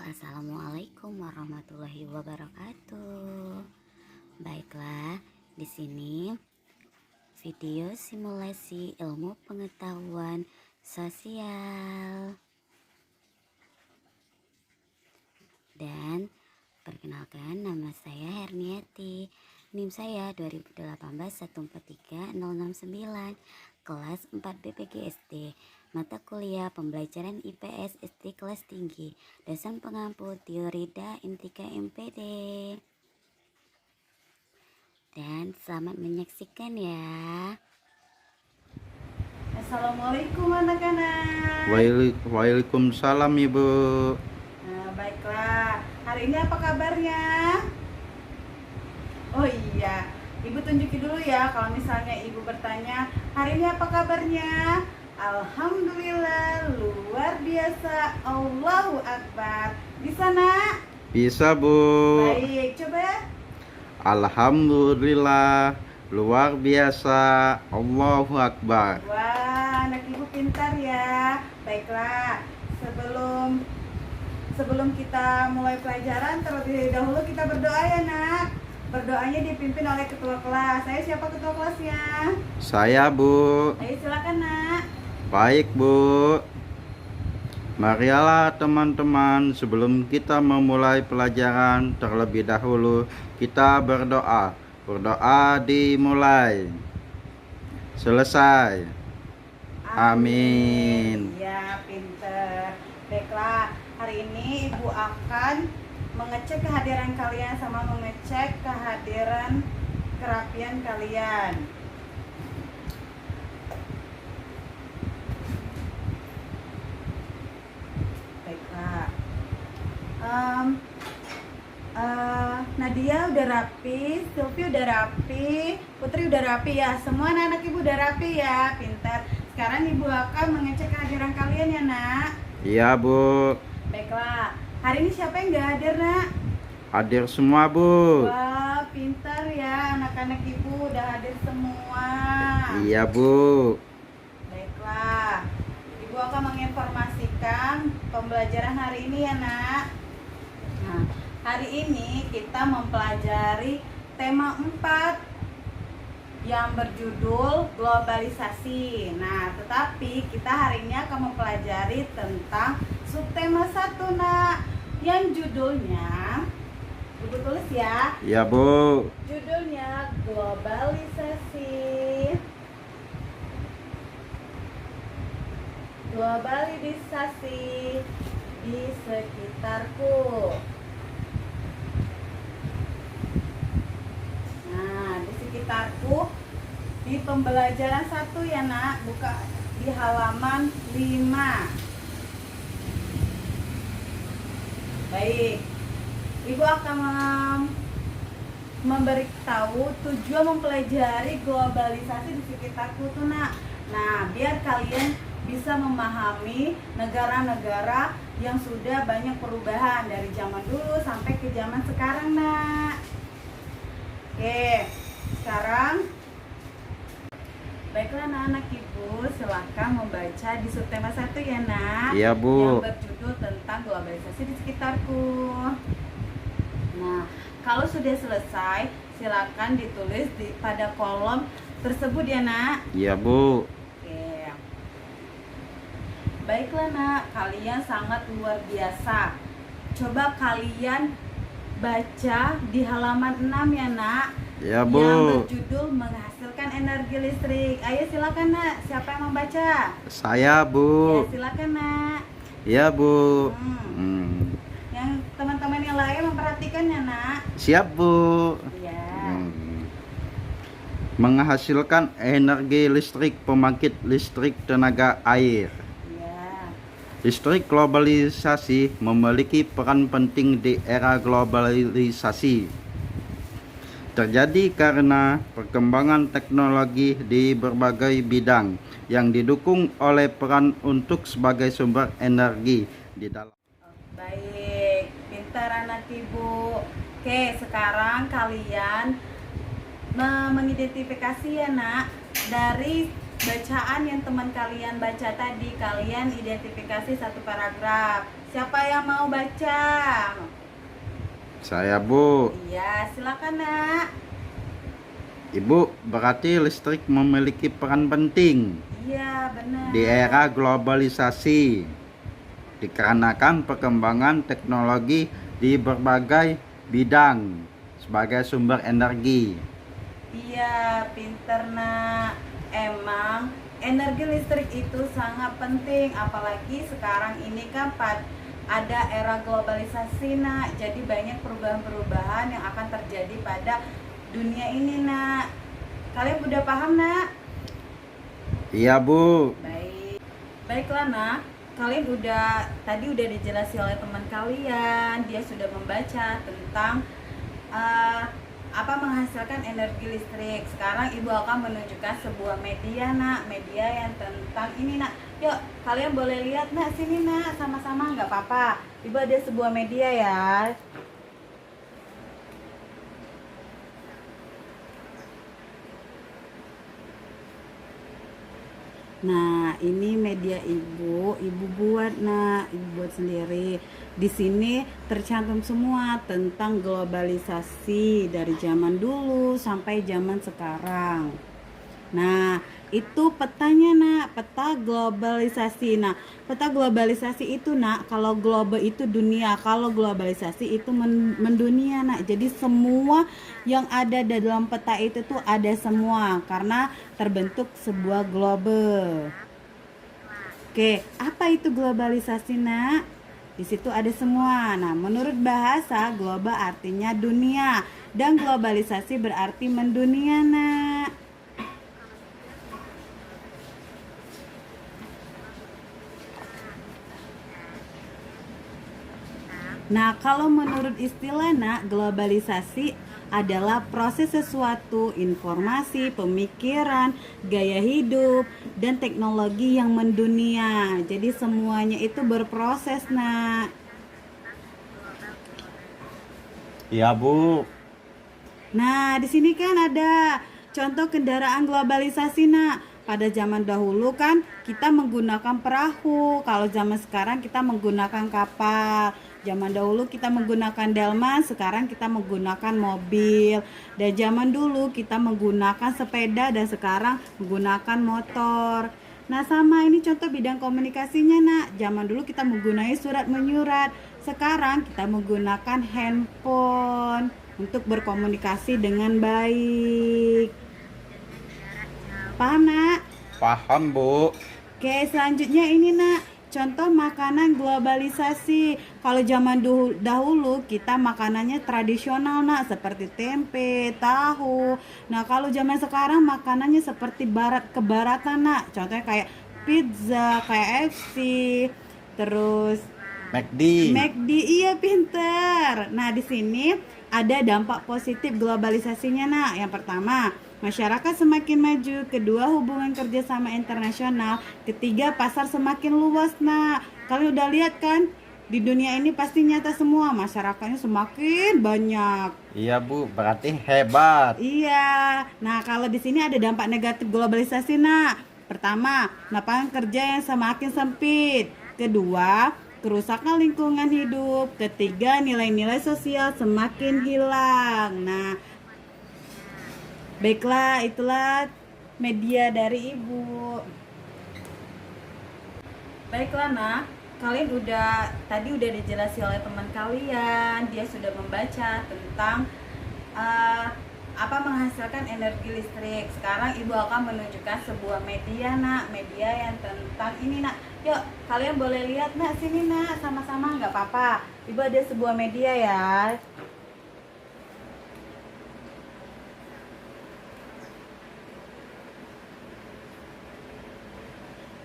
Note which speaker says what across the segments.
Speaker 1: Assalamualaikum warahmatullahi wabarakatuh. Baiklah, di sini video simulasi ilmu pengetahuan sosial. Dan perkenalkan, nama saya Herniati. NIM saya 2018143069, kelas 4 BPG SD. Mata kuliah pembelajaran IPS SD kelas tinggi, dosen pengampu Tiorida Intika MPD. Dan selamat menyaksikan ya.
Speaker 2: Assalamualaikum anak-anak.
Speaker 3: Waalaikumsalam Ibu.
Speaker 2: Baiklah, hari ini apa kabarnya? Oh iya, Ibu tunjukin dulu ya. Kalau misalnya Ibu bertanya, hari ini apa kabarnya? Alhamdulillah, luar biasa, Allahu Akbar. Bisa nak?
Speaker 3: Bisa Bu.
Speaker 2: Baik, coba.
Speaker 3: Alhamdulillah, luar biasa, Allahu Akbar.
Speaker 2: Wah, anak Ibu pintar ya. Baiklah, sebelum kita mulai pelajaran, terlebih dahulu kita berdoa ya nak. Berdoanya dipimpin oleh ketua kelas. Saya siapa ketua kelasnya?
Speaker 3: Saya Bu.
Speaker 2: Ayo silakan nak.
Speaker 3: Baik Bu. Marilah teman-teman, sebelum kita memulai pelajaran, terlebih dahulu kita berdoa. Berdoa dimulai. Selesai. Amin.
Speaker 2: Ya, pinter. Baiklah, hari ini Ibu akan mengecek kehadiran kalian sama mengecek kehadiran kerapian kalian. Baiklah. Nadia udah rapi, Sylvie udah rapi, Putri udah rapi ya. Semua anak-anak Ibu udah rapi ya, pintar. Sekarang Ibu akan mengecek kehadiran kalian ya nak.
Speaker 3: Iya Bu.
Speaker 2: Baiklah, hari ini siapa yang gak hadir nak?
Speaker 3: Hadir semua Bu.
Speaker 2: Wah, pintar ya, anak-anak Ibu udah hadir semua.
Speaker 3: Iya Bu.
Speaker 2: Baiklah, Ibu akan menginformasikan pembelajaran hari ini ya nak. Nah, hari ini kita mempelajari tema 4 yang berjudul globalisasi. Nah, tetapi kita hari ini akan mempelajari tentang subtema 1 nak, yang judulnya, Ibu tulis ya.
Speaker 3: Iya Bu.
Speaker 2: Judulnya globalisasi. Globalisasi di sekitarku. Nah, di sekitarku di pembelajaran 1 ya nak, buka di halaman 5. Baik, Ibu akan memberitahu tujuan mempelajari globalisasi di sekitarku tuh nak. Nah, biar kalian bisa memahami negara-negara yang sudah banyak perubahan dari zaman dulu sampai ke zaman sekarang nak. Oke, sekarang baiklah anak-anak Ibu, silakan membaca di subtema 1 ya nak.
Speaker 3: Iya Bu.
Speaker 2: Yang berjudul tentang globalisasi di sekitarku. Nah, kalau sudah selesai, silakan ditulis pada kolom tersebut ya nak.
Speaker 3: Iya Bu.
Speaker 2: Oke. Baiklah nak, kalian sangat luar biasa. Coba kalian baca di halaman 6 ya nak.
Speaker 3: Ya Bu.
Speaker 2: Yang berjudul menghasilkan energi listrik. Ayo silakan nak, siapa yang membaca?
Speaker 3: Saya Bu.
Speaker 2: Ya silakan nak.
Speaker 3: Ya Bu.
Speaker 2: Yang teman-teman yang lain memperhatikan ya nak.
Speaker 3: Siap Bu.
Speaker 2: Ya.
Speaker 3: Menghasilkan energi listrik pembangkit listrik tenaga air.
Speaker 2: Ya.
Speaker 3: Listrik globalisasi memiliki peran penting di era globalisasi. Terjadi karena perkembangan teknologi di berbagai bidang yang didukung oleh peran untuk sebagai sumber energi di dalam.
Speaker 2: Baik, pintar anak Ibu. Oke, sekarang kalian mengidentifikasi ya nak, dari bacaan yang teman kalian baca tadi, kalian identifikasi satu paragraf. Siapa yang mau baca?
Speaker 3: Saya, Bu.
Speaker 2: Iya, silakan nak.
Speaker 3: Ibu, berarti listrik memiliki peran penting
Speaker 2: Iya, benar.
Speaker 3: di era globalisasi dikarenakan perkembangan teknologi di berbagai bidang sebagai sumber energi.
Speaker 2: Iya, pinter nak. Emang energi listrik itu sangat penting, apalagi sekarang ini kan ada era globalisasi nak. Jadi banyak perubahan-perubahan yang akan terjadi pada dunia ini nak. Kalian udah paham nak?
Speaker 3: Iya, Bu.
Speaker 2: Baik. Baiklah nak. Kalian tadi udah dijelaskan oleh teman kalian. Dia sudah membaca tentang apa menghasilkan energi listrik. Sekarang ibu akan menunjukkan sebuah media nak, media yang tentang ini nak. Yuk, kalian boleh lihat nak, sini nak, sama-sama, nggak apa-apa. Ibu ada sebuah media ya. Nah, ini media ibu buat nak, ibu buat sendiri. Di sini tercantum semua tentang globalisasi dari zaman dulu sampai zaman sekarang. Nah, itu petanya nak, peta globalisasi. Nah, peta globalisasi itu nak, kalau global itu dunia, kalau globalisasi itu mendunia nak. Jadi semua yang ada di dalam peta itu tuh ada semua karena terbentuk sebuah global. Oke, apa itu globalisasi nak? Di situ ada semua. Nah, menurut bahasa, global artinya dunia dan globalisasi berarti mendunia nak. Nah, kalau menurut istilah nak, globalisasi adalah proses sesuatu, informasi, pemikiran, gaya hidup, dan teknologi yang mendunia. Jadi semuanya itu berproses nak.
Speaker 3: Iya, Bu.
Speaker 2: Nah, di sini kan ada contoh kendaraan globalisasi nak. Pada zaman dahulu kan kita menggunakan perahu. Kalau zaman sekarang kita menggunakan kapal. Zaman dahulu kita menggunakan delman, sekarang kita menggunakan mobil. Dan zaman dulu kita menggunakan sepeda dan sekarang menggunakan motor. Nah, sama ini contoh bidang komunikasinya nak. Zaman dulu kita menggunakan surat menyurat. Sekarang kita menggunakan handphone untuk berkomunikasi dengan baik. Paham nak?
Speaker 3: Paham, Bu.
Speaker 2: Oke, selanjutnya ini nak, contoh makanan globalisasi. Kalau zaman dahulu kita makanannya tradisional nak, seperti tempe, tahu. Nah, kalau zaman sekarang makanannya seperti kebaratan nak. Contohnya kayak pizza, kayak KFC, terus McD. Iya, pinter. Nah, di sini ada dampak positif globalisasinya nak. Yang pertama, masyarakat semakin maju. Kedua, hubungan kerjasama internasional. Ketiga, pasar semakin luas nak. Kalian udah lihat kan? Di dunia ini pasti nyata semua, masyarakatnya semakin banyak.
Speaker 3: Iya, Bu, berarti hebat.
Speaker 2: Iya. Nah, kalau di sini ada dampak negatif globalisasi nak. Pertama, lapangan kerja yang semakin sempit. Kedua, kerusakan lingkungan hidup. Ketiga, nilai-nilai sosial semakin hilang. Nah, baiklah, itulah media dari ibu. Baiklah nak, kalian tadi udah dijelaskan oleh teman kalian. Dia sudah membaca tentang apa menghasilkan energi listrik. Sekarang ibu akan menunjukkan sebuah media nak, media yang tentang ini nak. Yuk, kalian boleh lihat nak, sini nak, sama-sama, nggak apa-apa. Ibu ada sebuah media ya.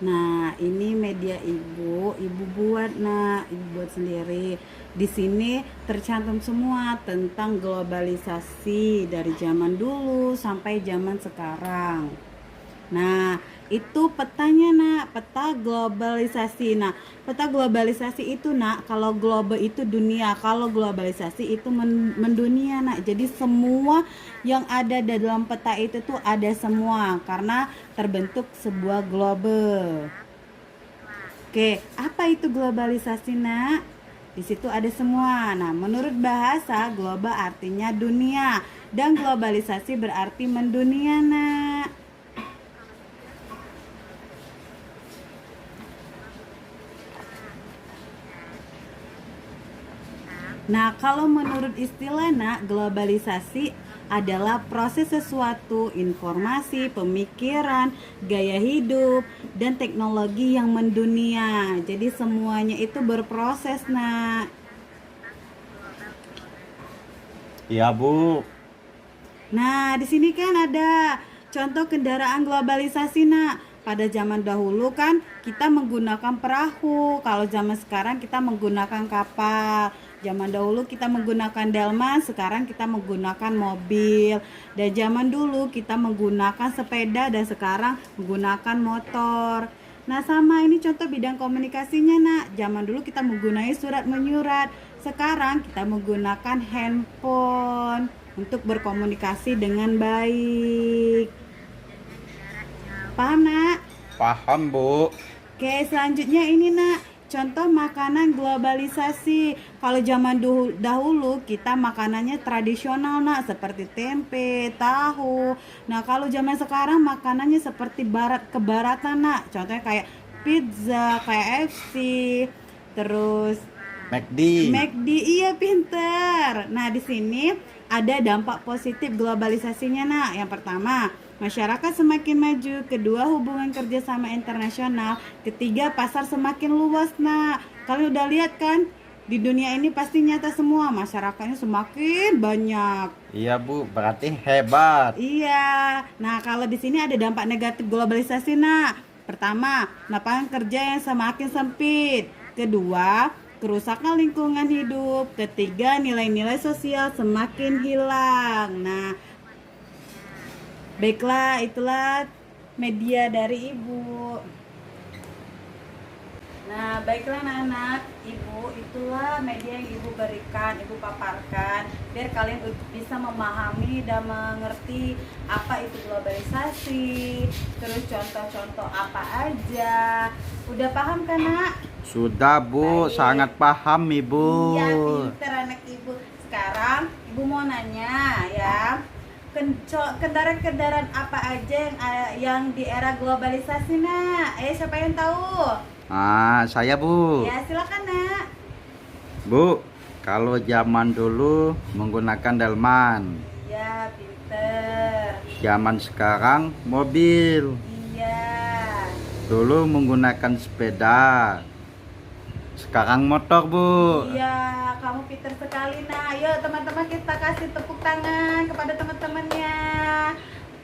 Speaker 2: Nah, ini media ibu buat nak, ibu buat sendiri. Di sini tercantum semua tentang globalisasi dari zaman dulu sampai zaman sekarang. Nah, itu petanya nak, peta globalisasi. Nah, peta globalisasi itu nak, kalau global itu dunia, kalau globalisasi itu mendunia nak. Jadi semua yang ada di dalam peta itu tuh ada semua karena terbentuk sebuah global. Oke, apa itu globalisasi, Nak? Di situ ada semua. Nah, menurut bahasa, global artinya dunia dan globalisasi berarti mendunia, Nak. Nah, kalau menurut istilah, Nak, globalisasi adalah proses sesuatu, informasi, pemikiran, gaya hidup, dan teknologi yang mendunia. Jadi semuanya itu berproses, Nak.
Speaker 3: Iya Bu.
Speaker 2: Nah, di sini kan ada contoh kendaraan globalisasi, Nak. Pada zaman dahulu kan kita menggunakan perahu. Kalau zaman sekarang kita menggunakan kapal. Zaman dahulu kita menggunakan delman, sekarang kita menggunakan mobil. Dan zaman dulu kita menggunakan sepeda dan sekarang menggunakan motor. Nah, sama ini contoh bidang komunikasinya, Nak. Zaman dulu kita menggunakan surat menyurat. Sekarang kita menggunakan handphone untuk berkomunikasi dengan baik. Paham, Nak?
Speaker 3: Paham Bu.
Speaker 2: Oke, selanjutnya ini, Nak. Contoh makanan globalisasi. Kalau zaman dahulu kita makanannya tradisional, Nak, seperti tempe, tahu. Nah, kalau zaman sekarang makanannya seperti kebaratan, Nak. Contohnya kayak pizza, KFC, terus McD. Iya, pinter. Nah, di sini ada dampak positif globalisasinya, Nak. Yang pertama, masyarakat semakin maju. Kedua, hubungan kerjasama internasional. Ketiga, pasar semakin luas, Nak. Kalian udah lihat kan? Di dunia ini pasti nyata semua. Masyarakatnya semakin banyak.
Speaker 3: Iya Bu, berarti hebat.
Speaker 2: Iya. Nah, kalau di sini ada dampak negatif globalisasi, Nak. Pertama, lapangan kerja yang semakin sempit. Kedua, kerusakan lingkungan hidup. Ketiga, nilai-nilai sosial semakin hilang. Nah, baiklah, itulah media dari Ibu. Nah, baiklah anak-anak, Ibu, itulah media yang Ibu berikan, Ibu paparkan, biar kalian bisa memahami dan mengerti apa itu globalisasi, terus contoh-contoh apa aja. Udah paham kan, Nak?
Speaker 3: Sudah Bu,
Speaker 2: Baik.
Speaker 3: sangat paham Ibu.
Speaker 2: Iya, pinter anak Ibu. Sekarang Ibu mau nanya ya. Kendaraan-kendaraan apa aja yang di era globalisasi, Nak? Siapa yang tahu?
Speaker 3: Saya Bu.
Speaker 2: Ya, silakan, Nak.
Speaker 3: Bu, kalau zaman dulu menggunakan delman,
Speaker 2: Ya, pinter.
Speaker 3: zaman sekarang mobil.
Speaker 2: Iya.
Speaker 3: Dulu menggunakan sepeda, sekarang motor Bu.
Speaker 2: Iya, kamu pinter sekali, Nak. Ayo teman-teman, kita kasih tepuk tangan kepada teman-temannya.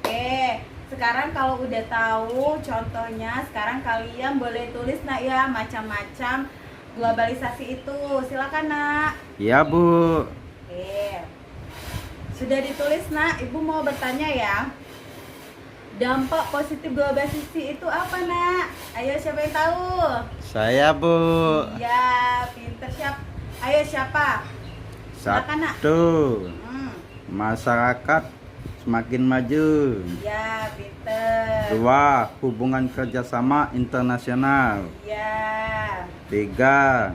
Speaker 2: Oke, sekarang kalau udah tahu contohnya, sekarang kalian boleh tulis, Nak, ya, macam-macam globalisasi itu. Silakan, Nak.
Speaker 3: Iya Bu.
Speaker 2: Oke. Sudah ditulis, Nak. Ibu mau bertanya ya. Dampak positif globalisasi itu apa, Nak? Ayo, siapa yang tahu?
Speaker 3: Saya Bu.
Speaker 2: Iya, pinter. Ayo, siapa? Silakan, Nak.
Speaker 3: Satu,
Speaker 2: Hmm.
Speaker 3: masyarakat semakin maju.
Speaker 2: Ya, pinter.
Speaker 3: Dua, hubungan kerjasama internasional.
Speaker 2: Ya.
Speaker 3: Tiga,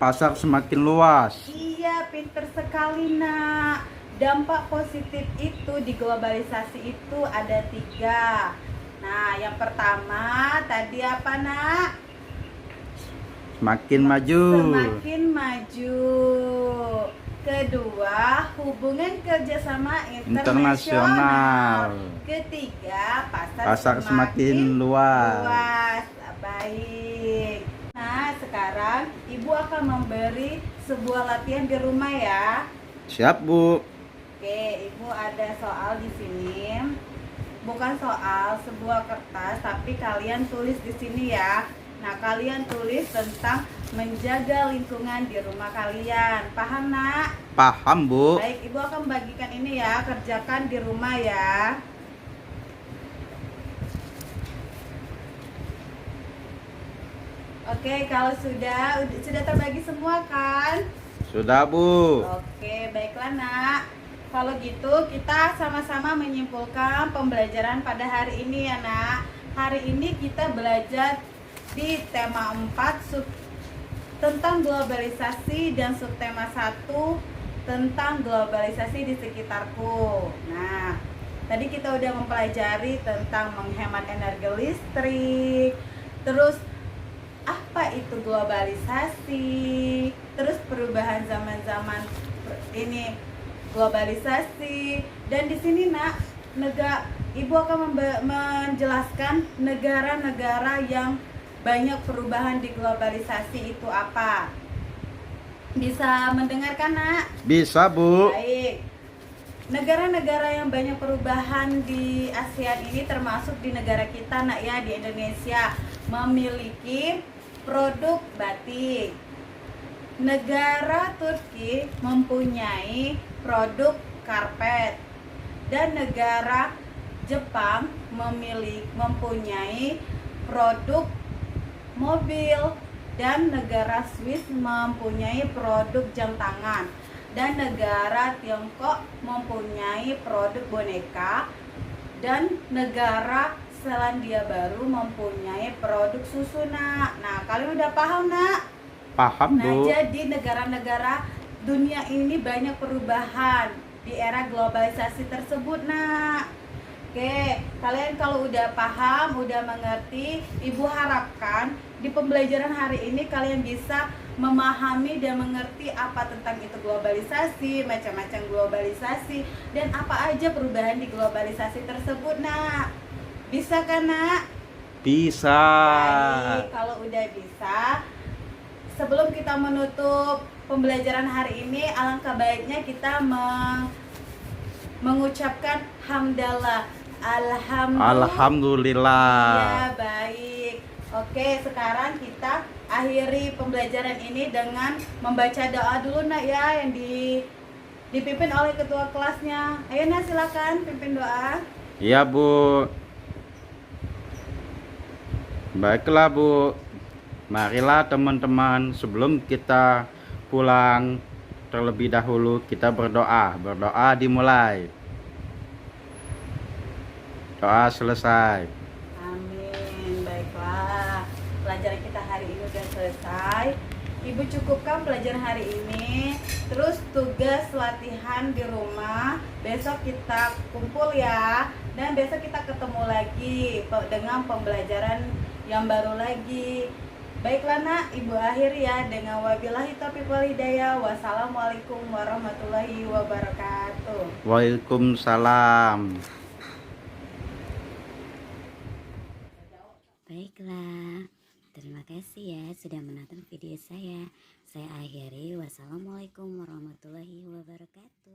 Speaker 3: pasar semakin luas.
Speaker 2: Iya, pinter sekali, Nak. Dampak positif itu di globalisasi itu ada 3. Nah, yang pertama tadi apa, Nak?
Speaker 3: Semakin maju.
Speaker 2: Semakin maju. Kedua, hubungan kerjasama internasional. Ketiga, pasar
Speaker 3: semakin luas.
Speaker 2: Baik. Nah, sekarang Ibu akan memberi sebuah latihan di rumah ya.
Speaker 3: Siap Bu.
Speaker 2: Oke, Ibu ada soal di sini. Bukan soal, sebuah kertas, tapi kalian tulis di sini ya. Nah, kalian tulis tentang menjaga lingkungan di rumah kalian. Paham, Nak?
Speaker 3: Paham Bu.
Speaker 2: Baik, Ibu akan bagikan ini ya, kerjakan di rumah ya. Oke, kalau sudah terbagi semua kan?
Speaker 3: Sudah Bu.
Speaker 2: Oke, baiklah, Nak. Kalau gitu kita sama-sama menyimpulkan pembelajaran pada hari ini ya, Nak. Hari ini kita belajar di tema 4 tentang globalisasi dan subtema 1 tentang globalisasi di sekitarku. Nah, tadi kita udah mempelajari tentang menghemat energi listrik, terus apa itu globalisasi, terus perubahan zaman-zaman ini globalisasi, dan di sini Ibu akan menjelaskan negara-negara yang banyak perubahan di globalisasi itu apa. Bisa mendengarkan, Nak?
Speaker 3: Bisa, Bu.
Speaker 2: Baik. Negara-negara yang banyak perubahan di ASEAN ini termasuk di negara kita, Nak, ya, di Indonesia, memiliki produk batik. Negara Turki mempunyai produk karpet, dan negara Jepang mempunyai produk mobil, dan negara Swiss mempunyai produk jam tangan, dan negara Tiongkok mempunyai produk boneka, dan negara Selandia Baru mempunyai produk susu, Nak. Nah, kalian udah paham, Nak?
Speaker 3: Paham,
Speaker 2: Nah,
Speaker 3: Bu.
Speaker 2: jadi negara-negara dunia ini banyak perubahan di era globalisasi tersebut, Nak. Oke, kalian kalau udah paham, udah mengerti, Ibu harapkan di pembelajaran hari ini kalian bisa memahami dan mengerti apa tentang itu globalisasi, macam-macam globalisasi, dan apa aja perubahan di globalisasi tersebut, Nak. Bisa kan, Nak?
Speaker 3: Bisa.
Speaker 2: Baik, kalau udah bisa, sebelum kita menutup pembelajaran hari ini, alangkah baiknya kita mengucapkan hamdalah.
Speaker 3: Alhamdulillah.
Speaker 2: Ya, baik. Oke, sekarang kita akhiri pembelajaran ini dengan membaca doa dulu, Nak, ya, yang dipimpin oleh ketua kelasnya. Ayo, Nak, silakan pimpin doa.
Speaker 3: Iya, Bu. Baiklah, Bu. Marilah teman-teman, sebelum kita pulang terlebih dahulu kita berdoa. Berdoa dimulai. Doa selesai.
Speaker 2: Amin. Baiklah, pelajaran kita hari ini sudah selesai. Ibu cukupkan pelajaran hari ini. Terus tugas latihan di rumah, besok kita kumpul ya. Dan besok kita ketemu lagi dengan pembelajaran yang baru lagi. Baiklah, Nak, Ibu akhir ya dengan wabillahi taufiq wal hidayah. Wassalamualaikum warahmatullahi wabarakatuh.
Speaker 3: Waalaikumsalam.
Speaker 1: Baiklah, terima kasih ya sudah menonton video saya. Saya akhiri. Wassalamualaikum warahmatullahi wabarakatuh.